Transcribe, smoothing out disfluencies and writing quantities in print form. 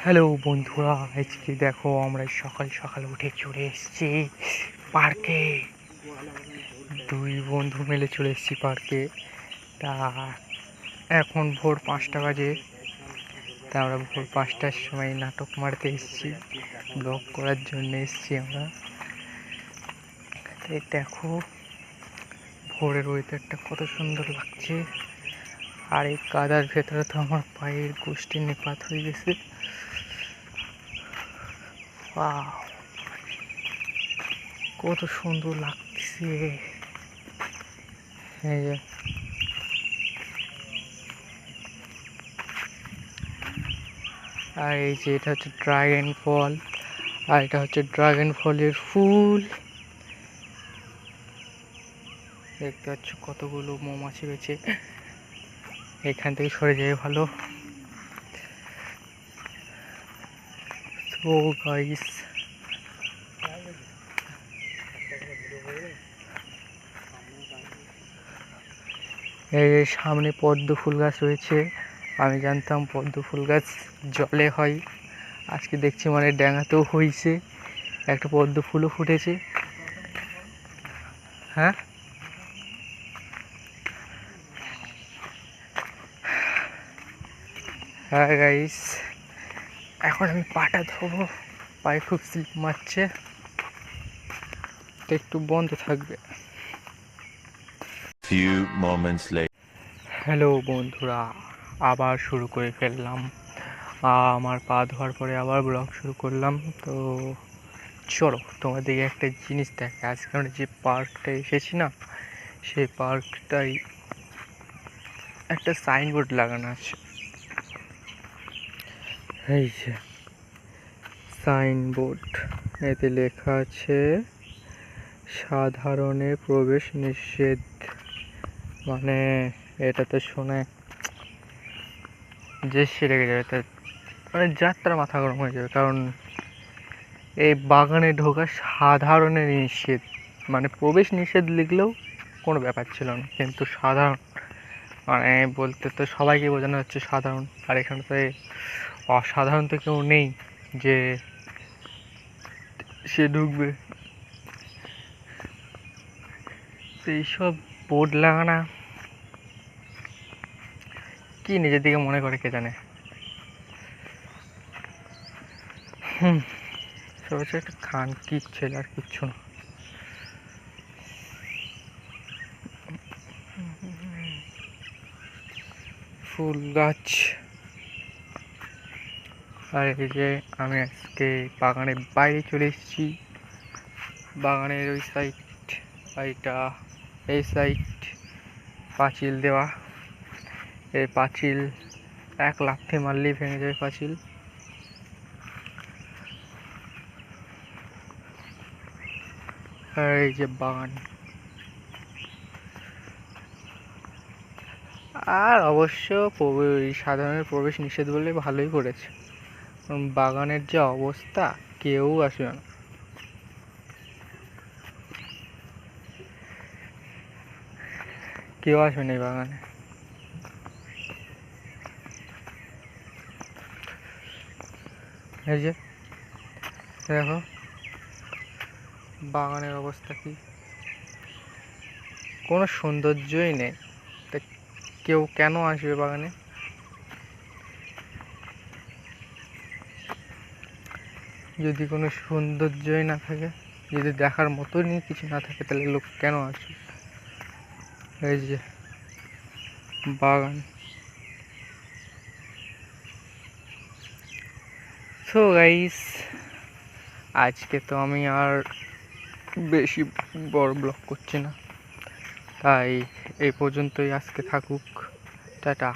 Hello বন্ধুরা, আজকে দেখো আমরা সকাল সকাল উঠে চলে এসেছি পার্কে। দুই বন্ধু মিলে চলে এসেছি পার্কে। তা এখন ভোর 5টা বাজে। তা আমরা ভোর 5টার সময় নাটক মারতে এসেছি, ব্লগ করার জন্য এসেছি আমরা। তাই দেখো ভোরের ওয়েদারটা কত সুন্দর লাগছে। আর এই কাদার ভেতরে তো আমার পায়ের গোষ্ঠী নেপাত হয়ে গেছে। কত সুন্দর লাগছে। এই যে আর এই যে এটা হচ্ছে ড্রাগন ফল, আর এটা হচ্ছে ড্রাগন ফলের ফুল। দেখতে পাচ্ছ কতগুলো মৌমাছি রয়েছে। এখান থেকে সরে যাওয়া ভালো। তো গাইস, এই সামনে পদ্ম ফুল গাছ রয়েছে। আমি জানতাম পদ্ম ফুল গাছ জলে হয়, আজকে দেখছি মানে ড্যাঙাতেও হয়েছে, একটা পদ্ম ফুলও ফুটেছে। হ্যাঁ, হ্যাঁ গাইস, এখন আমি পাটা ধোবো, পায়ে খুব স্লিপ মারছে, তো একটু বন্ধ থাকবে। হ্যালো বন্ধুরা, আবার শুরু করে ফেললাম। আমার পা ধোয়ার পরে আবার ব্লগ শুরু করলাম। তো চলো তোমাদেরকে একটা জিনিস দেখে। আজকে আমরা যে পার্কটা এসেছি না, সেই পার্কটাই একটা সাইনবোর্ড লাগানো আছে। এই যে সাইনবোর্ড, এতে লেখা আছে সাধারণে প্রবেশ নিষেধ। মানে এটাতে শুনে যে রেগে যাবে, তার মানে যাত্রা মাথা গরম হয়ে যাবে। কারণ এই বাগানে ঢোকা সাধারণে নিষেধ, মানে প্রবেশ নিষেধ লিখলেও কোনো ব্যাপার ছিল না, কিন্তু সাধারণ মানে বলতে তো সবাইকে বোঝানো হচ্ছে সাধারণ। আর এখানে তো অসাধারণ তো কেউ নেই যে সে ঢুকবে। তো এইসব বোর্ড লাগানা কি নিজের দিকে মনে করে কে জানে। সব হচ্ছে একটা খান কি ছেলে, আর কিচ্ছু না। ফুল গাছ। আর এই যে আমি আজকে বাগানের বাইরে চলে এসেছি। বাগানের ওই সাইড, এইটা এই সাইড পাঁচিল দেওয়া। এই পাঁচিল এক লাথি মারলেই ভেঙে যাবে পাঁচিল। আর এই যে বাগান। আর অবশ্য সাধারণের প্রবেশ নিষেধ বলে ভালোই করেছে, কারণ বাগানের যে অবস্থা কেউ আসবে না। কেউ আসবে না এই বাগানে। এই যে দেখো বাগানের অবস্থা কি, কোনো সৌন্দর্যই নেই। তা কেউ কেন আসবে বাগানে? যদি কোনো সৌন্দর্যই না থাকে, যদি দেখার মতনই কিছু না থাকে, তাহলে লোক কেন আসবে? এই যে বাগান। সো গাইস, আজকে তো আমি আর বেশি বড় ব্লগ করছি না, তাই এই পর্যন্তই আজকে থাকুক। টাটা।